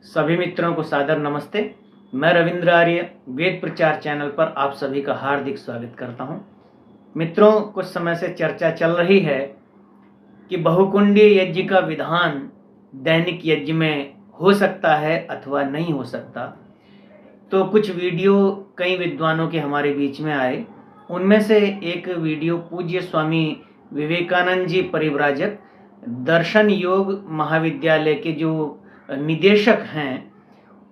सभी मित्रों को सादर नमस्ते। मैं रविंद्र आर्य वेद प्रचार चैनल पर आप सभी का हार्दिक स्वागत करता हूं। मित्रों, कुछ समय से चर्चा चल रही है कि बहुकुंडीय यज्ञ का विधान दैनिक यज्ञ में हो सकता है अथवा नहीं हो सकता। तो कुछ वीडियो कई विद्वानों के हमारे बीच में आए। उनमें से एक वीडियो पूज्य स्वामी विवेकानंद जी परिव्राजक दर्शन योग महाविद्यालय के जो निदेशक हैं,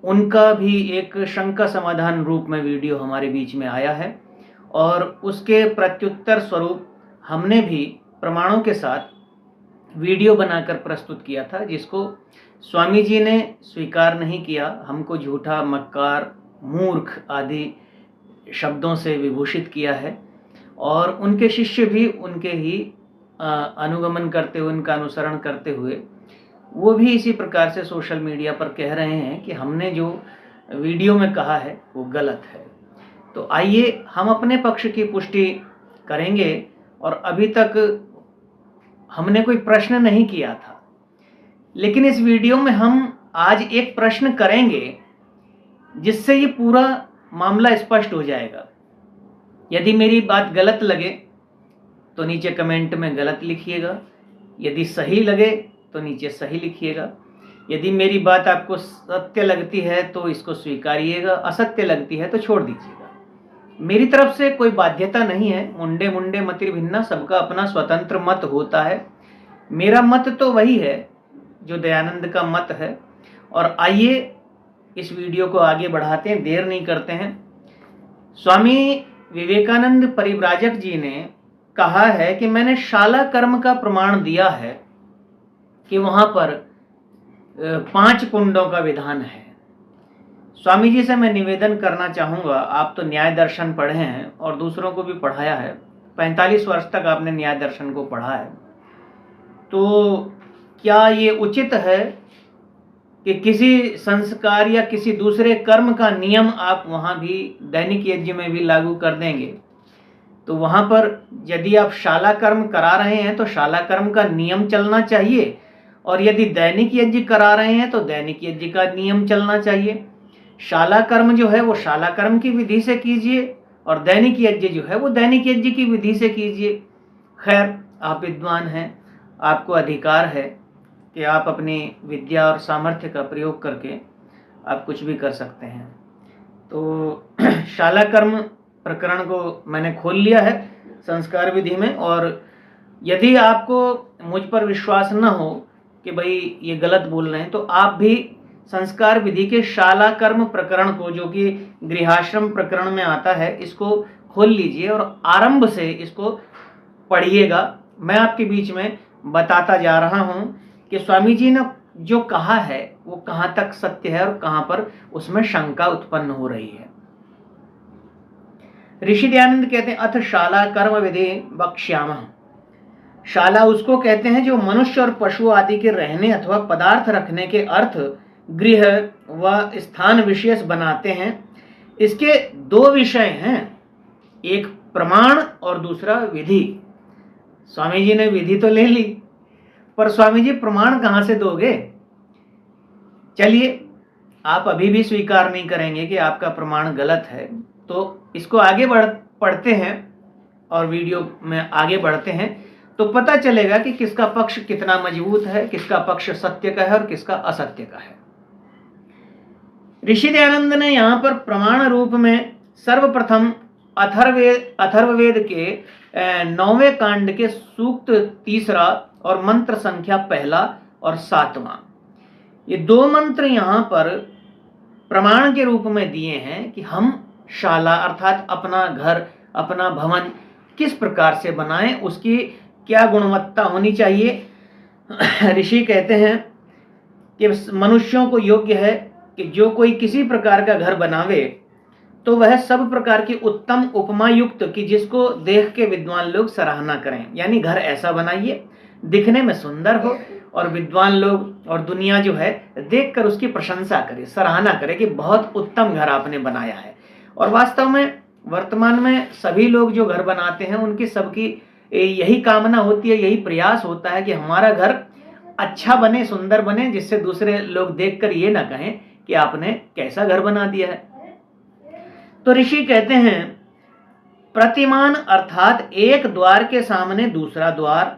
उनका भी एक शंका समाधान रूप में वीडियो हमारे बीच में आया है और उसके प्रत्युत्तर स्वरूप हमने भी प्रमाणों के साथ वीडियो बनाकर प्रस्तुत किया था, जिसको स्वामी जी ने स्वीकार नहीं किया। हमको झूठा, मक्कार, मूर्ख आदि शब्दों से विभूषित किया है और उनके शिष्य भी उनके ही अनुगमन करते हुए, उनका अनुसरण करते हुए वो भी इसी प्रकार से सोशल मीडिया पर कह रहे हैं कि हमने जो वीडियो में कहा है वो गलत है। तो आइए हम अपने पक्ष की पुष्टि करेंगे। और अभी तक हमने कोई प्रश्न नहीं किया था, लेकिन इस वीडियो में हम आज एक प्रश्न करेंगे जिससे ये पूरा मामला स्पष्ट हो जाएगा। यदि मेरी बात गलत लगे तो नीचे कमेंट में गलत लिखिएगा, यदि सही लगे तो नीचे सही लिखिएगा। यदि मेरी बात आपको सत्य लगती है तो इसको स्वीकारिएगा, असत्य लगती है तो छोड़ दीजिएगा। मेरी तरफ से कोई बाध्यता नहीं है। मुंडे मुंडे मति भिन्ना, सबका अपना स्वतंत्र मत होता है। मेरा मत तो वही है जो दयानंद का मत है। और आइए इस वीडियो को आगे बढ़ाते हैं, देर नहीं करते हैं। स्वामी विवेकानंद परिव्राजक जी ने कहा है कि मैंने शाला कर्म का प्रमाण दिया है कि वहां पर 5 कुंडों का विधान है। स्वामी जी से मैं निवेदन करना चाहूंगा, आप तो न्याय दर्शन पढ़े हैं और दूसरों को भी पढ़ाया है, 45 वर्ष तक आपने न्याय दर्शन को पढ़ा है, तो क्या ये उचित है कि किसी संस्कार या किसी दूसरे कर्म का नियम आप वहां भी दैनिक यज्ञ में भी लागू कर देंगे? तो वहां पर यदि आप शाला कर्म करा रहे हैं तो शाला कर्म का नियम चलना चाहिए, और यदि दैनिक यज्ञ करा रहे हैं तो दैनिक यज्ञ का नियम चलना चाहिए। शाला कर्म जो है वो शाला कर्म की विधि से कीजिए और दैनिक यज्ञ जो है वो दैनिक यज्ञ की विधि से कीजिए। खैर, आप विद्वान हैं, आपको अधिकार है कि आप अपनी विद्या और सामर्थ्य का प्रयोग करके आप कुछ भी कर सकते हैं। तो शाला कर्म प्रकरण को मैंने खोल लिया है संस्कार विधि में, और यदि आपको मुझ पर विश्वास न हो कि भाई ये गलत बोल रहे हैं, तो आप भी संस्कार विधि के शाला कर्म प्रकरण को, जो कि गृहाश्रम प्रकरण में आता है, इसको खोल लीजिए और आरंभ से इसको पढ़िएगा। मैं आपके बीच में बताता जा रहा हूं कि स्वामी जी ने जो कहा है वो कहां तक सत्य है और कहां पर उसमें शंका उत्पन्न हो रही है। ऋषि दयानंद कहते हैं, अथ शाला कर्म विधि वक्ष्यामः। शाला उसको कहते हैं जो मनुष्य और पशु आदि के रहने अथवा पदार्थ रखने के अर्थ गृह व स्थान विशेष बनाते हैं। इसके 2 विषय हैं, एक प्रमाण और दूसरा विधि। स्वामी जी ने विधि तो ले ली, पर स्वामी जी प्रमाण कहां से दोगे? चलिए, आप अभी भी स्वीकार नहीं करेंगे कि आपका प्रमाण गलत है, तो इसको आगे पढ़ते हैं और वीडियो में आगे बढ़ते हैं, तो पता चलेगा कि किसका पक्ष कितना मजबूत है, किसका पक्ष सत्य का है और किसका असत्य का है। ऋषि दयानंद ने यहां पर प्रमाण रूप में सर्वप्रथम अथर्ववेद के 9वें कांड के सूक्त 3 और मंत्र संख्या 1 और 7, ये 2 मंत्र यहां पर प्रमाण के रूप में दिए हैं कि हम शाला अर्थात अपना घर, अपना भवन किस प्रकार से बनाएं, उसकी क्या गुणवत्ता होनी चाहिए। ऋषि कहते हैं कि मनुष्यों को योग्य है कि जो कोई किसी प्रकार का घर बनावे तो वह सब प्रकार की उत्तम उपमा युक्त की जिसको देख के विद्वान लोग सराहना करें। यानी घर ऐसा बनाइए दिखने में सुंदर हो और विद्वान लोग और दुनिया जो है देखकर उसकी प्रशंसा करे, सराहना करे कि बहुत उत्तम घर आपने बनाया है। और वास्तव में वर्तमान में सभी लोग जो घर बनाते हैं उनकी सबकी यही कामना होती है, यही प्रयास होता है कि हमारा घर अच्छा बने, सुंदर बने, जिससे दूसरे लोग देखकर ये ना कहें कि आपने कैसा घर बना दिया है। तो ऋषि कहते हैं प्रतिमान अर्थात एक द्वार के सामने दूसरा द्वार,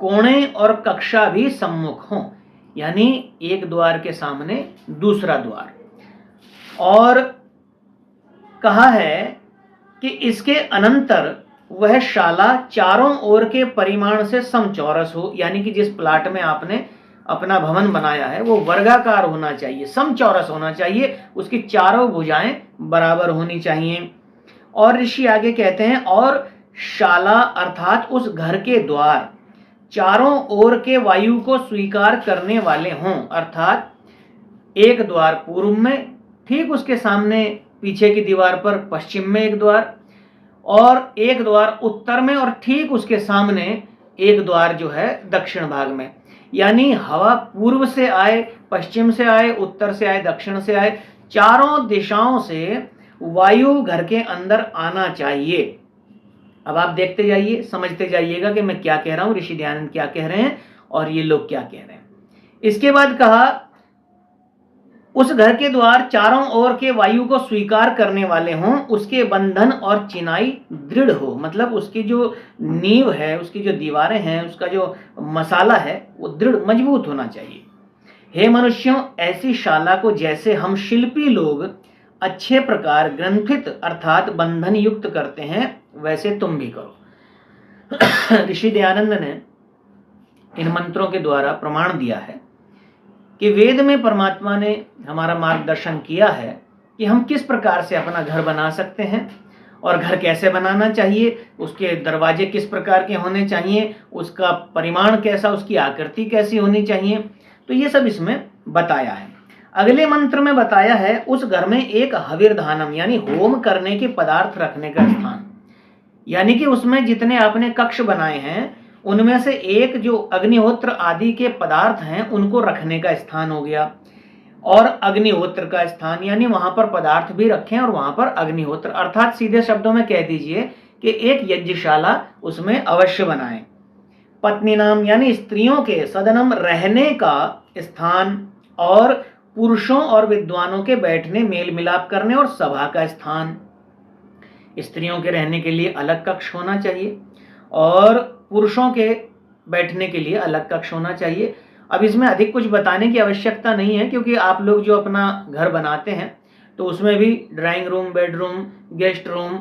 कोणे और कक्षा भी सम्मुख हों, यानी एक द्वार के सामने दूसरा द्वार। और कहा है कि इसके अनंतर वह शाला चारों ओर के परिमाण से समचौरस हो, यानी कि जिस प्लाट में आपने अपना भवन बनाया है वो वर्गाकार होना चाहिए, समचौरस होना चाहिए, उसकी चारों भुजाएं बराबर होनी चाहिए। और ऋषि आगे कहते हैं और शाला अर्थात उस घर के द्वार चारों ओर के वायु को स्वीकार करने वाले हों, अर्थात एक द्वार पूर्व में, ठीक उसके सामने पीछे की दीवार पर पश्चिम में एक द्वार, और एक द्वार उत्तर में, और ठीक उसके सामने एक द्वार जो है दक्षिण भाग में। यानी हवा पूर्व से आए, पश्चिम से आए, उत्तर से आए, दक्षिण से आए, चारों दिशाओं से वायु घर के अंदर आना चाहिए। अब आप देखते जाइए, समझते जाइएगा कि मैं क्या कह रहा हूं, ऋषि दयानंद क्या कह रहे हैं और ये लोग क्या कह रहे हैं। इसके बाद कहा उस घर के द्वार चारों ओर के वायु को स्वीकार करने वाले हों, उसके बंधन और चिनाई दृढ़ हो, मतलब उसकी जो नींव है, उसकी जो दीवारें हैं, उसका जो मसाला है वो दृढ़ मजबूत होना चाहिए। हे मनुष्यों, ऐसी शाला को जैसे हम शिल्पी लोग अच्छे प्रकार ग्रंथित अर्थात बंधन युक्त करते हैं, वैसे तुम भी करो। ऋषि दयानंद ने इन मंत्रों के द्वारा प्रमाण दिया है कि वेद में परमात्मा ने हमारा मार्गदर्शन किया है कि हम किस प्रकार से अपना घर बना सकते हैं, और घर कैसे बनाना चाहिए, उसके दरवाजे किस प्रकार के होने चाहिए, उसका परिमाण कैसा, उसकी आकृति कैसी होनी चाहिए, तो ये सब इसमें बताया है। अगले मंत्र में बताया है उस घर में एक हविर्धानम यानी होम करने के पदार्थ रखने का स्थान, यानी कि उसमें जितने आपने कक्ष बनाए हैं उनमें से एक जो अग्निहोत्र आदि के पदार्थ हैं उनको रखने का स्थान हो गया, और अग्निहोत्र का स्थान यानी वहां पर पदार्थ भी रखें और वहां पर अग्निहोत्र, अर्थात सीधे शब्दों में कह दीजिए कि एक यज्ञशाला उसमें अवश्य बनाएं। पत्नी नाम यानी स्त्रियों के सदनम रहने का स्थान, और पुरुषों और विद्वानों के बैठने, मेल मिलाप करने और सभा का स्थान। स्त्रियों के रहने के लिए अलग कक्ष होना चाहिए और पुरुषों के बैठने के लिए अलग कक्ष होना चाहिए। अब इसमें अधिक कुछ बताने की आवश्यकता नहीं है, क्योंकि आप लोग जो अपना घर बनाते हैं तो उसमें भी drawing room, bedroom, guest room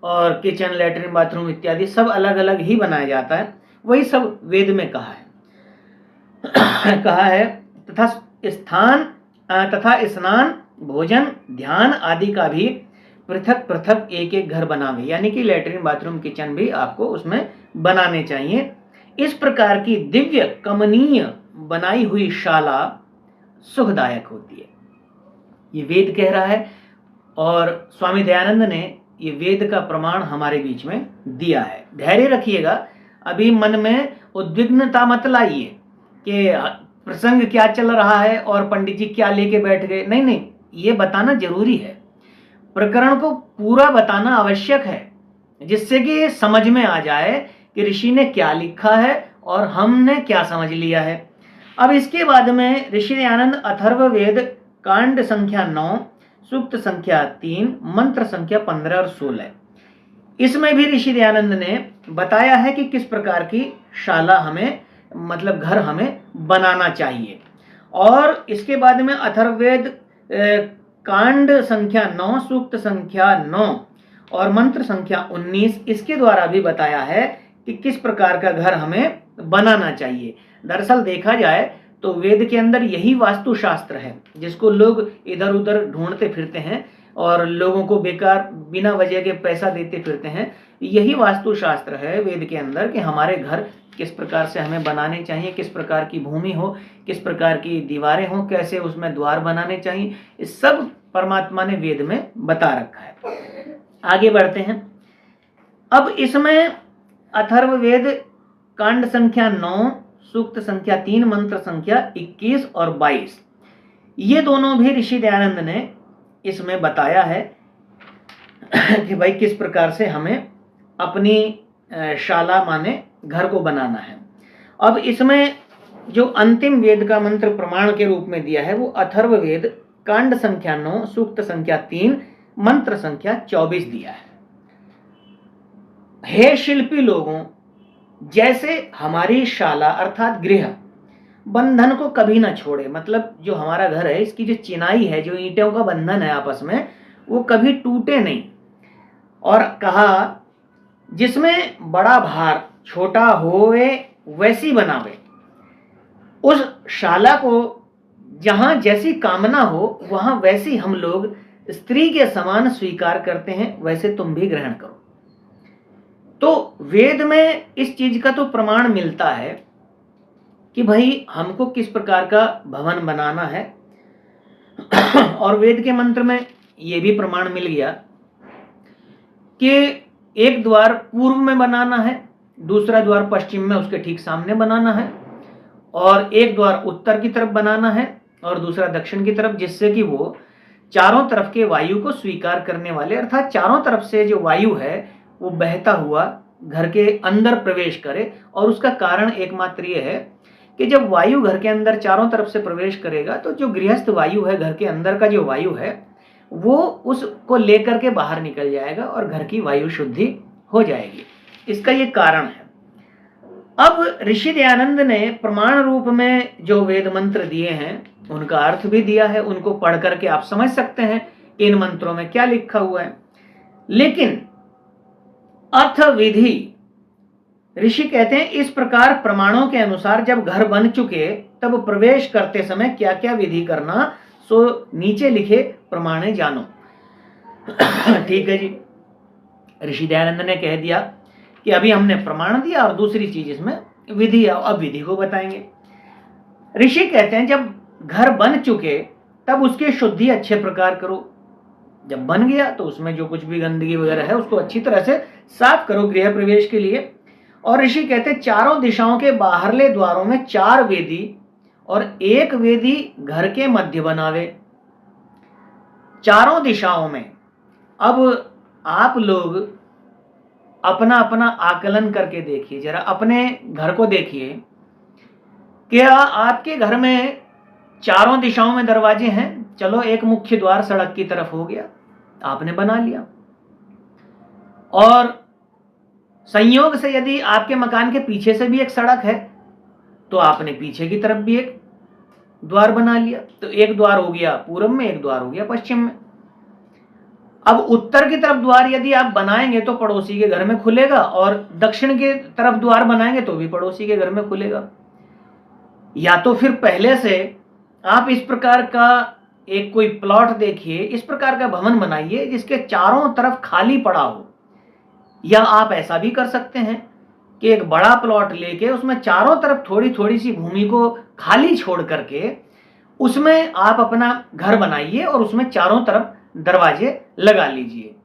और किचन, लैट्रिन, बाथरूम इत्यादि सब अलग अलग ही बनाया जाता है। वही सब वेद में कहा है। कहा है तथा स्थान तथा स्नान, भोजन, ध्यान आदि का भी पृथक पृथक एक एक घर बनावे, यानी कि लैट्रिन, बाथरूम, किचन भी आपको उसमें बनाने चाहिए। इस प्रकार की दिव्य कमनीय बनाई हुई शाला सुखदायक होती है। ये वेद कह रहा है और स्वामी दयानंद ने ये वेद का प्रमाण हमारे बीच में दिया है। धैर्य रखिएगा, अभी मन में उद्विग्नता मत लाइए कि प्रसंग क्या चल रहा है और पंडित जी क्या लेके बैठ गए। नहीं नहीं, ये बताना जरूरी है, प्रकरण को पूरा बताना आवश्यक है, जिससे कि समझ में आ जाए कि ऋषि ने क्या लिखा है और हमने क्या समझ लिया है। अब इसके बाद में ऋषि दयानंद अथर्ववेद कांड संख्या 9, सूक्त संख्या 3, मंत्र संख्या 15 और 16, इसमें भी ऋषि दयानंद ने बताया है कि किस प्रकार की शाला हमें, मतलब घर हमें बनाना चाहिए। और इसके बाद में अथर्ववेद कांड संख्या 9, सूक्त संख्या 9 और मंत्र संख्या 19, इसके द्वारा भी बताया है कि किस प्रकार का घर हमें बनाना चाहिए। दरअसल देखा जाए तो वेद के अंदर यही वास्तुशास्त्र है जिसको लोग इधर उधर ढूंढते फिरते हैं और लोगों को बेकार बिना वजह के पैसा देते फिरते हैं। यही वास्तुशास्त्र है वेद के अंदर कि हमारे घर किस प्रकार से हमें बनाने चाहिए, किस प्रकार की भूमि हो, किस प्रकार की दीवारें हो, कैसे उसमें द्वार बनाने चाहिए, इस सब परमात्मा ने वेद में बता रखा है। आगे बढ़ते हैं। अब इसमें अथर्ववेद कांड संख्या 9, सूक्त संख्या 3, मंत्र संख्या 21 और 22, ये दोनों भी ऋषि दयानंद ने इसमें बताया है कि भाई किस प्रकार से हमें अपनी शाला माने घर को बनाना है। अब इसमें जो अंतिम वेद का मंत्र प्रमाण के रूप में दिया है वो अथर्ववेद कांड संख्या 9 सूक्त संख्या 3 मंत्र संख्या 24 दिया है। हे शिल्पी लोगों, जैसे हमारी शाला अर्थात गृह बंधन को कभी ना छोड़े, मतलब जो हमारा घर है इसकी जो चिनाई है, जो ईंटों का बंधन है आपस में, वो कभी टूटे नहीं। और कहा जिसमें बड़ा भार छोटा होवे वैसी बनावे। उस शाला को जहां जैसी कामना हो वहां वैसी हम लोग स्त्री के समान स्वीकार करते हैं, वैसे तुम भी ग्रहण करो। तो वेद में इस चीज का तो प्रमाण मिलता है कि भाई हमको किस प्रकार का भवन बनाना है। और वेद के मंत्र में यह भी प्रमाण मिल गया कि एक द्वार पूर्व में बनाना है, दूसरा द्वार पश्चिम में उसके ठीक सामने बनाना है, और एक द्वार उत्तर की तरफ बनाना है और दूसरा दक्षिण की तरफ, जिससे कि वो चारों तरफ के वायु को स्वीकार करने वाले, अर्थात चारों तरफ से जो वायु है वो बहता हुआ घर के अंदर प्रवेश करे। और उसका कारण एकमात्र ये है कि जब वायु घर के अंदर चारों तरफ से प्रवेश करेगा तो जो गृहस्थ वायु है, घर के अंदर का जो वायु है, वो उसको लेकर के बाहर निकल जाएगा और घर की वायु शुद्धि हो जाएगी। इसका ये कारण है। अब ऋषि दयानंद ने प्रमाण रूप में जो वेद मंत्र दिए हैं उनका अर्थ भी दिया है, उनको पढ़ करके आप समझ सकते हैं इन मंत्रों में क्या लिखा हुआ है। लेकिन अथ विधि, ऋषि कहते हैं इस प्रकार प्रमाणों के अनुसार जब घर बन चुके तब प्रवेश करते समय क्या क्या विधि करना, सो नीचे लिखे प्रमाणे जानो। ठीक है जी, ऋषि दयानंद ने कह दिया कि अभी हमने प्रमाण दिया और दूसरी चीज इसमें विधि, अब विधि को बताएंगे। ऋषि कहते हैं जब घर बन चुके तब उसकी शुद्धि अच्छे प्रकार करो। जब बन गया तो उसमें जो कुछ भी गंदगी वगैरह है उसको अच्छी तरह से साफ करो गृह प्रवेश के लिए। और ऋषि कहते हैं चारों दिशाओं के बाहरले द्वारों में 4 वेदी और 1 वेदी घर के मध्य बनावे। चारों दिशाओं में। अब आप लोग अपना अपना आकलन करके देखिए, जरा अपने घर को देखिए, क्या आपके घर में चारों दिशाओं में दरवाजे हैं? चलो एक मुख्य द्वार सड़क की तरफ हो गया, आपने बना लिया। और संयोग से यदि आपके मकान के पीछे से भी एक सड़क है तो आपने पीछे की तरफ भी एक द्वार बना लिया। तो एक द्वार हो गया पूर्व में, एक द्वार हो गया पश्चिम में। अब उत्तर की तरफ द्वार यदि आप बनाएंगे तो पड़ोसी के घर में खुलेगा, और दक्षिण की तरफ द्वार बनाएंगे तो भी पड़ोसी के घर में खुलेगा। या तो फिर पहले से आप इस प्रकार का एक कोई प्लॉट देखिए, इस प्रकार का भवन बनाइए जिसके चारों तरफ खाली पड़ा हो। या आप ऐसा भी कर सकते हैं कि एक बड़ा प्लॉट लेके उसमें चारों तरफ थोड़ी थोड़ी सी भूमि को खाली छोड़ करके उसमें आप अपना घर बनाइए और उसमें चारों तरफ दरवाजे लगा लीजिए।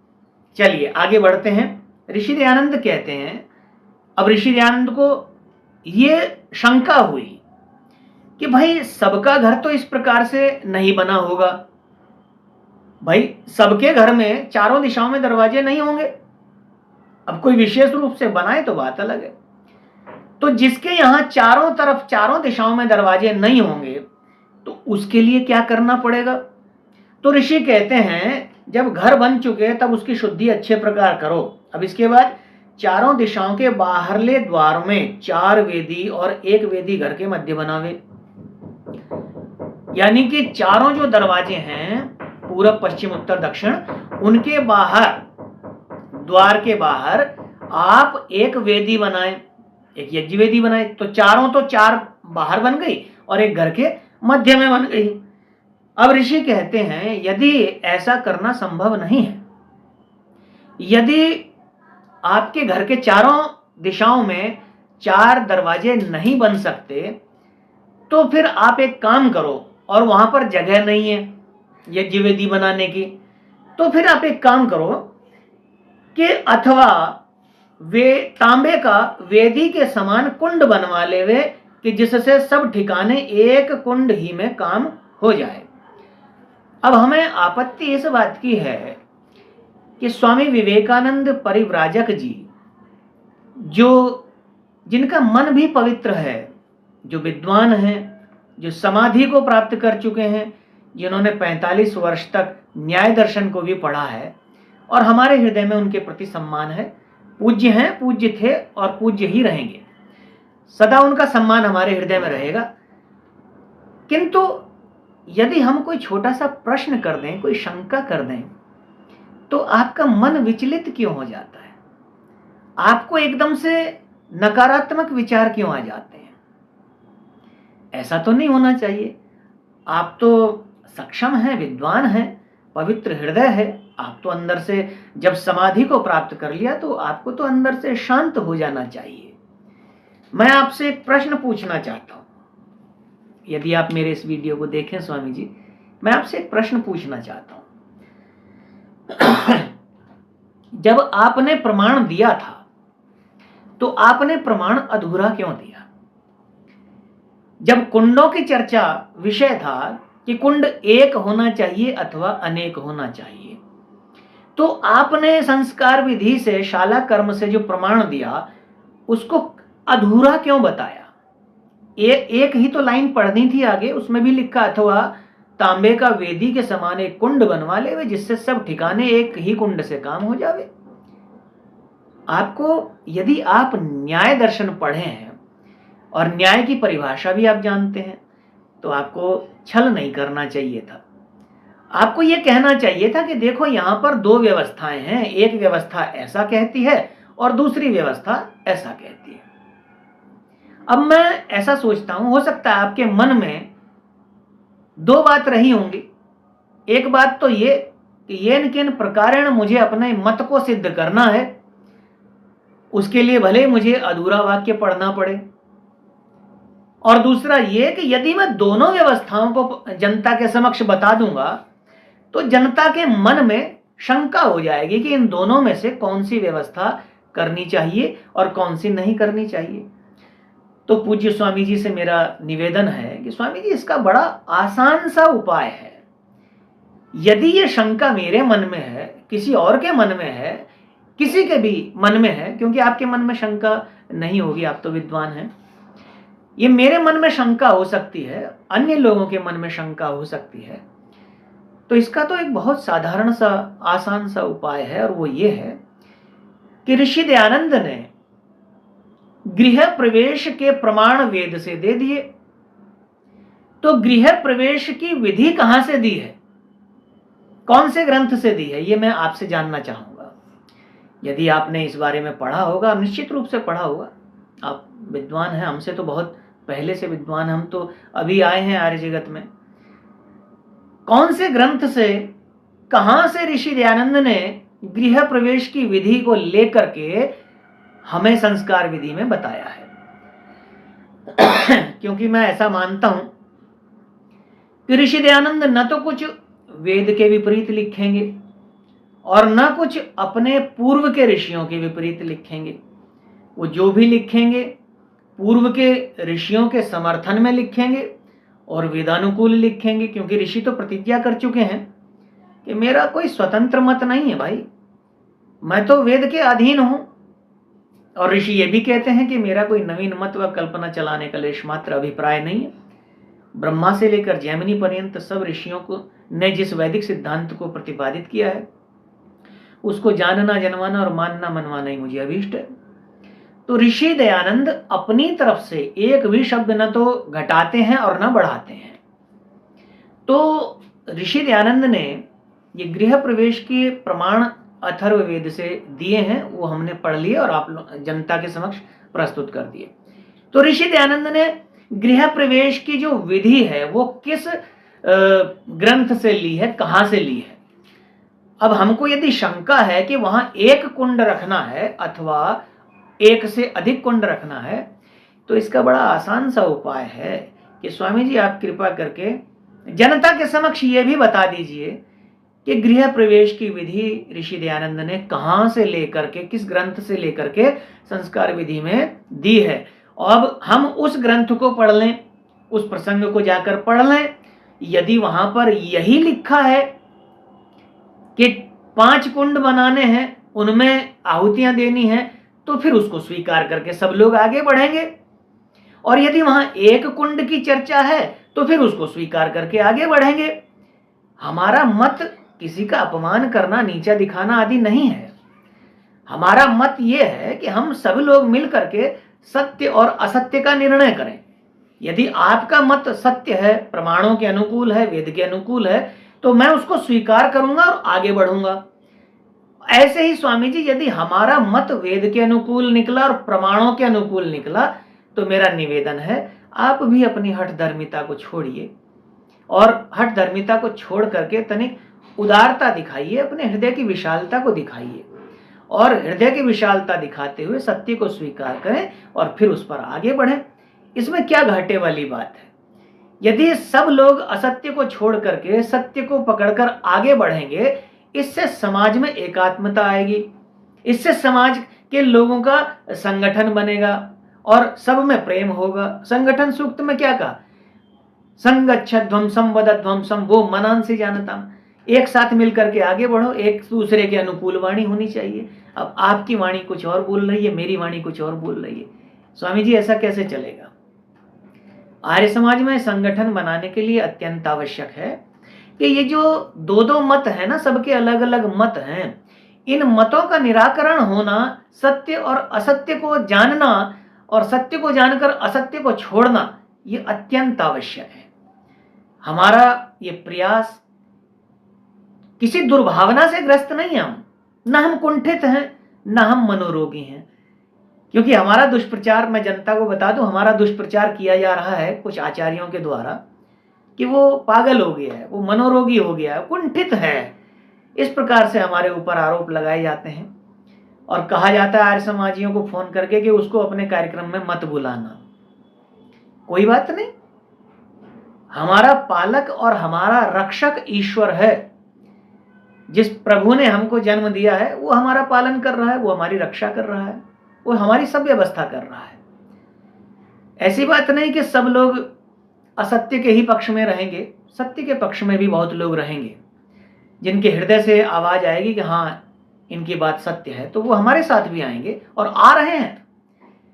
चलिए आगे बढ़ते हैं। ऋषि दयानंद कहते हैं, अब ऋषि दयानंद को ये शंका हुई कि भाई सबका घर तो इस प्रकार से नहीं बना होगा, भाई सबके घर में चारों दिशाओं में दरवाजे नहीं होंगे। अब कोई विशेष रूप से बनाए तो बात अलग है। तो जिसके यहां चारों तरफ चारों दिशाओं में दरवाजे नहीं होंगे तो उसके लिए क्या करना पड़ेगा? तो ऋषि कहते हैं जब घर बन चुके तब उसकी शुद्धि अच्छे प्रकार करो। अब इसके बाद चारों दिशाओं के बाहरले द्वार में 4 वेदी और 1 वेदी घर के मध्य बनावे। यानी कि चारों जो दरवाजे हैं पूरब पश्चिम उत्तर दक्षिण, उनके बाहर द्वार के बाहर आप 1 वेदी बनाएं, एक यज्ञ वेदी बनाए। तो चारों तो 4 बाहर बन गई और एक घर के मध्य में बन गई। अब ऋषि कहते हैं यदि ऐसा करना संभव नहीं है, यदि आपके घर के चारों दिशाओं में 4 दरवाजे नहीं बन सकते तो फिर आप एक काम करो, और वहां पर जगह नहीं है यज्ञ वेदी बनाने की, तो फिर आप एक काम करो कि अथवा वे तांबे का वेदी के समान कुंड बनवा लेवे कि जिससे सब ठिकाने एक कुंड ही में काम हो जाए। अब हमें आपत्ति इस बात की है कि स्वामी विवेकानंद परिव्राजक जी, जो जिनका मन भी पवित्र है, जो विद्वान हैं, जो समाधि को प्राप्त कर चुके हैं, जिन्होंने 45 वर्ष तक न्याय दर्शन को भी पढ़ा है, और हमारे हृदय में उनके प्रति सम्मान है। पूज्य हैं, पूज्य थे और पूज्य ही रहेंगे, सदा उनका सम्मान हमारे हृदय में रहेगा। किंतु यदि हम कोई छोटा सा प्रश्न कर दें, कोई शंका कर दें, तो आपका मन विचलित क्यों हो जाता है? आपको एकदम से नकारात्मक विचार क्यों आ जाते हैं? ऐसा तो नहीं होना चाहिए। आप तो सक्षम हैं, विद्वान हैं, पवित्र हृदय है। आप तो अंदर से जब समाधि को प्राप्त कर लिया तो आपको तो अंदर से शांत हो जाना चाहिए। मैं आपसे एक प्रश्न पूछना चाहता हूं। यदि आप मेरे इस वीडियो को देखें स्वामी जी, मैं आपसे एक प्रश्न पूछना चाहता हूं। जब आपने प्रमाण दिया था तो आपने प्रमाण अधूरा क्यों दिया? जब कुंडों की चर्चा विषय था कि कुंड एक होना चाहिए अथवा अनेक होना चाहिए, तो आपने संस्कार विधि से, शाला कर्म से जो प्रमाण दिया उसको अधूरा क्यों बताया? एक ही तो लाइन पढ़नी थी आगे, उसमें भी लिखा अथवा तांबे का वेदी के समान एक कुंड बनवा ले वे, जिससे सब ठिकाने एक ही कुंड से काम हो जावे। आपको, यदि आप न्याय दर्शन पढ़े हैं और न्याय की परिभाषा भी आप जानते हैं, तो आपको छल नहीं करना चाहिए था। आपको यह कहना चाहिए था कि देखो यहां पर दो व्यवस्थाएं हैं, एक व्यवस्था ऐसा कहती है और दूसरी व्यवस्था ऐसा कहती है। अब मैं ऐसा सोचता हूं, हो सकता है आपके मन में दो बात रही होंगी। एक बात तो ये कि येन किन प्रकारेण मुझे अपने मत को सिद्ध करना है, उसके लिए भले मुझे अधूरा वाक्य पढ़ना पड़े। और दूसरा ये कि यदि मैं दोनों व्यवस्थाओं को जनता के समक्ष बता दूंगा तो जनता के मन में शंका हो जाएगी कि इन दोनों में से कौन सी व्यवस्था करनी चाहिए और कौन सी नहीं करनी चाहिए। तो पूज्य स्वामी जी से मेरा निवेदन है कि स्वामी जी, इसका बड़ा आसान सा उपाय है। यदि ये शंका मेरे मन में है, किसी और के मन में है, किसी के भी मन में है, क्योंकि आपके मन में शंका नहीं होगी, आप तो विद्वान हैं, ये मेरे मन में शंका हो सकती है, अन्य लोगों के मन में शंका हो सकती है, तो इसका तो एक बहुत साधारण सा, आसान सा उपाय है, और वो ये है कि ऋषि दयानंद ने गृह प्रवेश के प्रमाण वेद से दे दिए। तो गृह प्रवेश की विधि कहां से दी है, कौन से ग्रंथ से दी है, ये मैं आपसे जानना चाहूंगा। यदि आपने इस बारे में पढ़ा होगा, निश्चित रूप से पढ़ा होगा, आप विद्वान हैं, हमसे तो बहुत पहले से विद्वान, हम तो अभी आए हैं आर्य जगत में। कौन से ग्रंथ से, कहां से ऋषि दयानंद ने गृह प्रवेश की विधि को लेकर के हमें संस्कार विधि में बताया है? क्योंकि मैं ऐसा मानता हूं कि ऋषि दयानंद न तो कुछ वेद के विपरीत लिखेंगे और न कुछ अपने पूर्व के ऋषियों के विपरीत लिखेंगे। वो जो भी लिखेंगे पूर्व के ऋषियों के समर्थन में लिखेंगे और वेदानुकूल लिखेंगे, क्योंकि ऋषि तो प्रतिज्ञा कर चुके हैं कि मेरा कोई स्वतंत्र मत नहीं है भाई, मैं तो वेद के अधीन हूं। और ऋषि ये भी कहते हैं कि मेरा कोई नवीन मत व कल्पना चलाने का लेश मात्र अभिप्राय नहीं है। ब्रह्मा से लेकर जैमिनी पर्यंत सब ऋषियों को ने जिस वैदिक सिद्धांत को प्रतिपादित किया है उसको जानना, जनवाना और मानना, मनवाना ही मुझे अभीष्ट है। तो ऋषि दयानंद अपनी तरफ से एक भी शब्द न तो घटाते हैं और न बढ़ाते हैं। तो ऋषि दयानंद ने ये गृह प्रवेश के प्रमाण अथर्ववेद से दिए हैं, वो हमने पढ़ लिए और आप जनता के समक्ष प्रस्तुत कर दिए। तो ऋषि दयानंद ने गृह प्रवेश की जो विधि है वो किस ग्रंथ से ली है, कहां से ली है? अब हमको यदि शंका है कि वहां एक कुंड रखना है अथवा एक से अधिक कुंड रखना है, तो इसका बड़ा आसान सा उपाय है कि स्वामी जी आप कृपा करके जनता के समक्ष ये भी बता दीजिए कि गृह प्रवेश की विधि ऋषि दयानंद ने कहां से लेकर के, किस ग्रंथ से लेकर के संस्कार विधि में दी है। अब हम उस ग्रंथ को पढ़ लें, उस प्रसंग को जाकर पढ़ लें। यदि वहां पर यही लिखा है कि 5 कुंड बनाने हैं, उनमें आहुतियां देनी है, तो फिर उसको स्वीकार करके सब लोग आगे बढ़ेंगे। और यदि वहां एक कुंड की चर्चा है तो फिर उसको स्वीकार करके आगे बढ़ेंगे। हमारा मत किसी का अपमान करना, नीचा दिखाना आदि नहीं है। हमारा मत यह है कि हम सब लोग मिल करके सत्य और असत्य का निर्णय करें। यदि आपका मत सत्य है, प्रमाणों के अनुकूल है, वेद के अनुकूल है, तो मैं उसको स्वीकार करूंगा और आगे बढ़ूंगा। ऐसे ही स्वामी जी, यदि हमारा मत वेद के अनुकूल निकला और प्रमाणों के अनुकूल निकला, तो मेरा निवेदन है आप भी अपनी हठधर्मिता को छोड़िए और हठधर्मिता को छोड़ करके तनिक उदारता दिखाइए, अपने हृदय की विशालता को दिखाइए और हृदय की विशालता दिखाते हुए सत्य को स्वीकार करें और फिर उस पर आगे बढ़ें। इसमें क्या घाटे वाली बात है? यदि सब लोग असत्य को छोड़ करके सत्य को पकड़कर आगे बढ़ेंगे, इससे समाज में एकात्मता आएगी, इससे समाज के लोगों का संगठन बनेगा और सब में प्रेम होगा। संगठन सूक्त में क्या कहा? संगच्छध्वंसम वदध्वंसम वो मनांसि जानताम। एक साथ मिलकर के आगे बढ़ो, एक दूसरे के अनुकूल वाणी होनी चाहिए। अब आपकी वाणी कुछ और बोल रही है, मेरी वाणी कुछ और बोल रही है। स्वामी जी, ऐसा कैसे चलेगा? आर्य समाज में संगठन बनाने के लिए अत्यंत आवश्यक है कि ये जो दो दो मत है ना, सबके अलग अलग मत हैं, इन मतों का निराकरण होना, सत्य और असत्य को जानना और सत्य को जानकर असत्य को छोड़ना, ये अत्यंत आवश्यक है। हमारा ये प्रयास किसी दुर्भावना से ग्रस्त नहीं है। हम कुंठित हैं, न हम मनोरोगी हैं, क्योंकि हमारा दुष्प्रचार, मैं जनता को बता दूं, हमारा दुष्प्रचार किया जा रहा है कुछ आचार्यों के द्वारा कि वो पागल हो गया है, वो मनोरोगी हो गया है, कुंठित है। इस प्रकार से हमारे ऊपर आरोप लगाए जाते हैं और कहा जाता है आर्य समाजियों को फोन करके कि उसको अपने कार्यक्रम में मत बुलाना। कोई बात नहीं, हमारा पालक और हमारा रक्षक ईश्वर है। जिस प्रभु ने हमको जन्म दिया है वो हमारा पालन कर रहा है, वो हमारी रक्षा कर रहा है, वो हमारी सब व्यवस्था कर रहा है। ऐसी बात नहीं कि सब लोग असत्य के ही पक्ष में रहेंगे, सत्य के पक्ष में भी बहुत लोग रहेंगे। जिनके हृदय से आवाज आएगी कि हाँ इनकी बात सत्य है, तो वो हमारे साथ भी आएंगे और आ रहे हैं।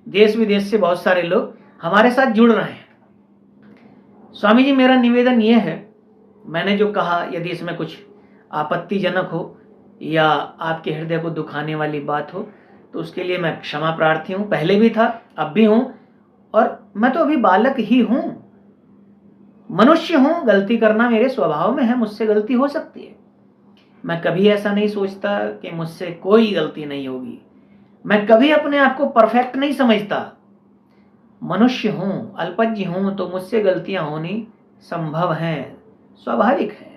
देश विदेश से बहुत सारे लोग हमारे साथ जुड़ रहे हैं। स्वामी जी, मेरा निवेदन यह है, मैंने जो कहा यदि इसमें कुछ आपत्तिजनक हो या आपके हृदय को दुखाने वाली बात हो तो उसके लिए मैं क्षमा प्रार्थी हूं। पहले भी था, अब भी हूं, और मैं तो अभी बालक ही हूं, मनुष्य हूं, गलती करना मेरे स्वभाव में है, मुझसे गलती हो सकती है। मैं कभी ऐसा नहीं सोचता कि मुझसे कोई गलती नहीं होगी। मैं कभी अपने आप को परफेक्ट नहीं समझता। मनुष्य हूं, अल्पज्ञ हूं, तो मुझसे गलतियां होनी संभव हैं, स्वाभाविक है।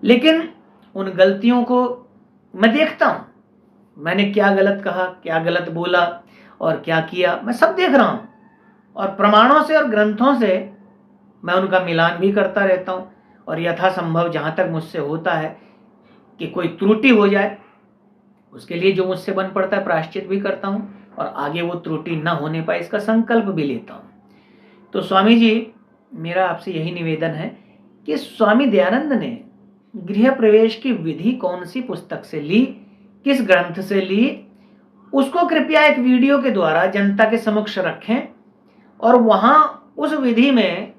लेकिन उन गलतियों को मैं देखता हूं, मैंने क्या गलत कहा, क्या गलत बोला और क्या किया, मैं सब देख रहा हूं और प्रमाणों से और ग्रंथों से मैं उनका मिलान भी करता रहता हूं और यथासंभव जहां तक मुझसे होता है कि कोई त्रुटि हो जाए उसके लिए जो मुझसे बन पड़ता है प्रायश्चित भी करता हूं और आगे वो त्रुटि न होने पाए इसका संकल्प भी लेता हूं। तो स्वामी जी, मेरा आपसे यही निवेदन है कि स्वामी दयानंद ने गृह प्रवेश की विधि कौन सी पुस्तक से ली, किस ग्रंथ से ली, उसको कृपया एक वीडियो के द्वारा जनता के समक्ष रखें और वहां उस विधि में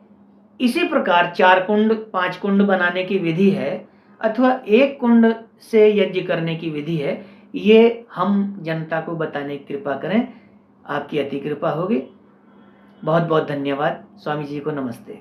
इसी प्रकार 4 कुंड 5 कुंड बनाने की विधि है अथवा 1 कुंड से यज्ञ करने की विधि है, ये हम जनता को बताने की कृपा करें। आपकी अति कृपा होगी। बहुत बहुत धन्यवाद। स्वामी जी को नमस्ते।